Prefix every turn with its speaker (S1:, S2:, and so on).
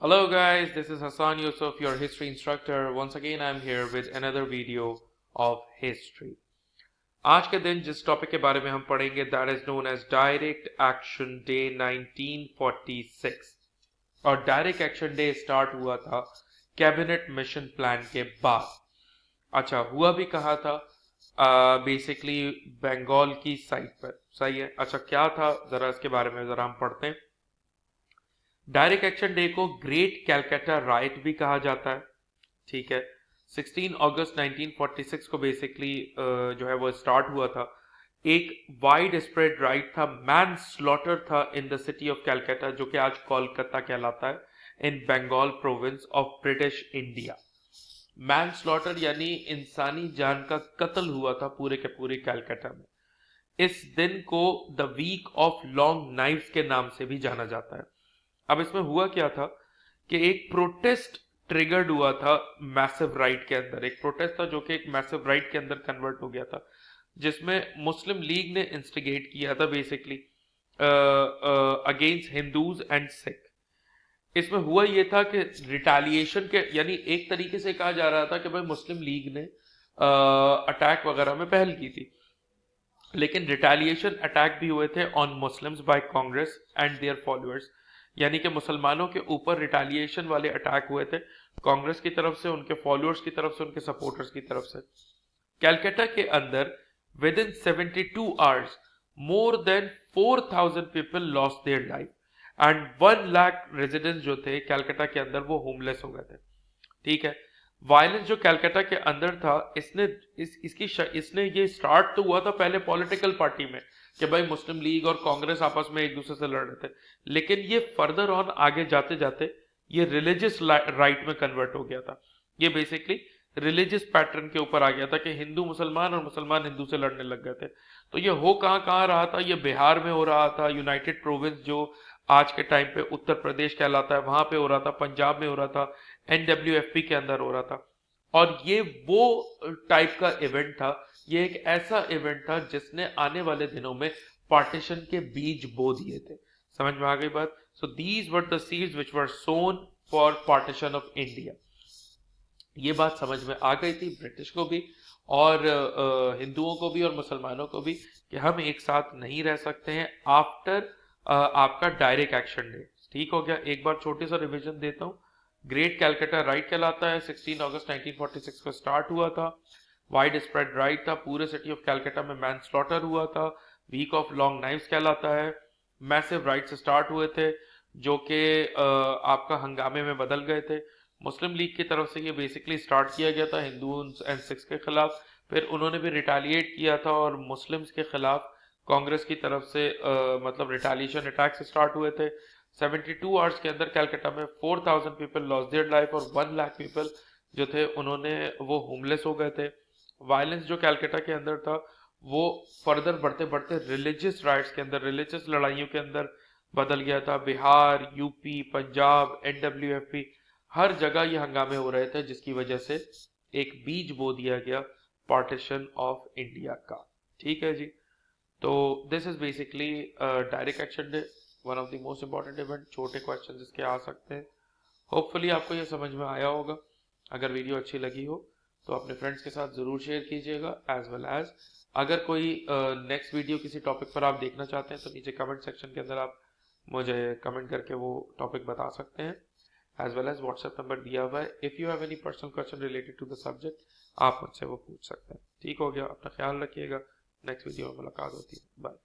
S1: Hello guys, this is Hassan Yusuf, your history instructor. Once again I'm here with another video of history. आज के दिन जिस topic के बारे में हम पढ़ेंगे that is known as Direct Action Day 1946 और Direct Action Day स्टार्ट हुआ था कैबिनेट मिशन प्लान के बाद। अच्छा, हुआ भी कहा था बेसिकली बंगाल की साइड पर, सही है। अच्छा, क्या था जरा इसके बारे में जरा हम पढ़ते हैं। डायरेक्ट एक्शन डे को ग्रेट कैलकाटा राइट भी कहा जाता है, ठीक है। 16 अगस्त 1946 को बेसिकली जो है वो स्टार्ट हुआ था। एक वाइड स्प्रेड राइट था, मैन स्लॉटर था in the city of Calcutta, जो कि आज कोलकाता कहलाता है, in Bengal province of British India. Manslaughter यानी इंसानी जान का कत्ल हुआ था पूरे के पूरे कैलकाटा में। इस दिन को the week of long knives के नाम से भी जाना जाता है। अब इसमें हुआ क्या था कि एक प्रोटेस्ट ट्रिगर्ड हुआ था मैसिव राइट के अंदर। एक प्रोटेस्ट था जो कि एक मैसिव राइट के अंदर कन्वर्ट हो गया था, जिसमें मुस्लिम लीग ने इंस्टिगेट किया था basically against Hindus and Sikh. इसमें हुआ ये था कि रिटेलिएशन के, यानी एक तरीके से कहा जा रहा था कि भाई मुस्लिम लीग ने अटैक वगैरह में पहल की थी, लेकिन रिटेलिएशन अटैक भी हुए थे on Muslims by Congress and their followers. यानी कि मुसलमानों के ऊपर रिटेलिएशन वाले अटैक हुए थे कांग्रेस की तरफ से, उनके फॉलोअर्स की तरफ से, उनके सपोर्टर्स की तरफ से। कैलकाटा के अंदर with in 72 hours more than 4000 people lost their life and 1 lakh residents जो थे कैलकाटा के अंदर वो होमलेस हो गए थे, ठीक है। वायलेंस जो कैलकाटा के अंदर था, इसने ये स्टार्ट तो हुआ था पहले पॉलिटिकल पार्टी में कि भाई मुस्लिम लीग और कांग्रेस आपस में एक दूसरे से लड़ रहे थे, लेकिन ये फर्दर ऑन आगे जाते जाते ये रिलीजियस राइट में कन्वर्ट हो गया था। ये बेसिकली रिलीजियस पैटर्न के ऊपर आ गया था कि हिंदू मुसलमान और मुसलमान हिंदू से लड़ने लग गए थे। तो ये हो कहाँ रहा था, ये बिहार में हो रहा था, यूनाइटेड प्रोविंस जो आज के टाइम पे उत्तर प्रदेश कहलाता है वहां पे हो रहा था, पंजाब में हो रहा था, NWFP के अंदर हो रहा था। और ये वो टाइप का इवेंट था, ये एक ऐसा इवेंट था जिसने आने वाले दिनों में पार्टीशन के बीज बो दिए थे। समझ में आ गई बात? So these were the seeds which were sown for partition of India. ये बात समझ में आ गई थी ब्रिटिश को भी और हिंदुओं को भी और मुसलमानों को भी कि हम एक साथ नहीं रह सकते हैं आफ्टर आपका डायरेक्ट एक्शन डे। ठीक हो गया। एक बार छोटी सा रिवीजन देता हूँ। ग्रेट कैलकाटा राइट कहलाता है, 16 अगस्त 1946 को स्टार्ट हुआ था। वाइड स्प्रेड राइट था, पूरे सिटी ऑफ कैलकाटा में मैन स्लॉटर हुआ था। वीक ऑफ लॉन्ग नाइफ्स कहलाता है। मैसिव राइट से स्टार्ट हुए थे जो कि आपका हंगामे में बदल गए थे। मुस्लिम लीग की तरफ से ये बेसिकली स्टार्ट किया गया था हिंदूज एंड सिख्स के खिलाफ, फिर उन्होंने भी रिटेलिएट किया था और मुस्लिम्स के खिलाफ कांग्रेस की तरफ से मतलब रिटेलिएशन अटैक से स्टार्ट हुए थे। 72 आवर्स के अंदर कैलकाटा में 4000 पीपल लॉस्ट देयर लाइफ और 1 लाख पीपल जो थे उन्होंने वो होमलेस हो गए थे। वायलेंस जो कैलकाटा के अंदर था वो फर्दर बढ़ते बढ़ते रिलीजियस राइट्स के अंदर, रिलीजियस लड़ाइयों के अंदर बदल गया था। बिहार, यूपी, पंजाब, NWFP हर जगह ये हंगामे हो रहे थे, जिसकी वजह से एक बीज बो दिया गया पार्टीशन ऑफ इंडिया का। ठीक है जी। तो this is basically direct action day, one of the most important event. छोटे क्वेश्चन इसके आ सकते हैं। होपफुली आपको ये समझ में आया होगा। अगर वीडियो अच्छी लगी हो तो अपने फ्रेंड्स के साथ ज़रूर शेयर कीजिएगा, एज वेल एज अगर कोई नेक्स्ट वीडियो किसी टॉपिक पर आप देखना चाहते हैं तो नीचे कमेंट सेक्शन के अंदर आप मुझे कमेंट करके वो टॉपिक बता सकते हैं, as well as WhatsApp number दिया हुआ है। If you have any personal question related to the subject आप मुझसे वो पूछ सकते हैं। ठीक हो गया। अपना ख्याल रखिएगा। नेक्स्ट वीडियो में मुलाकात होती है। बाय।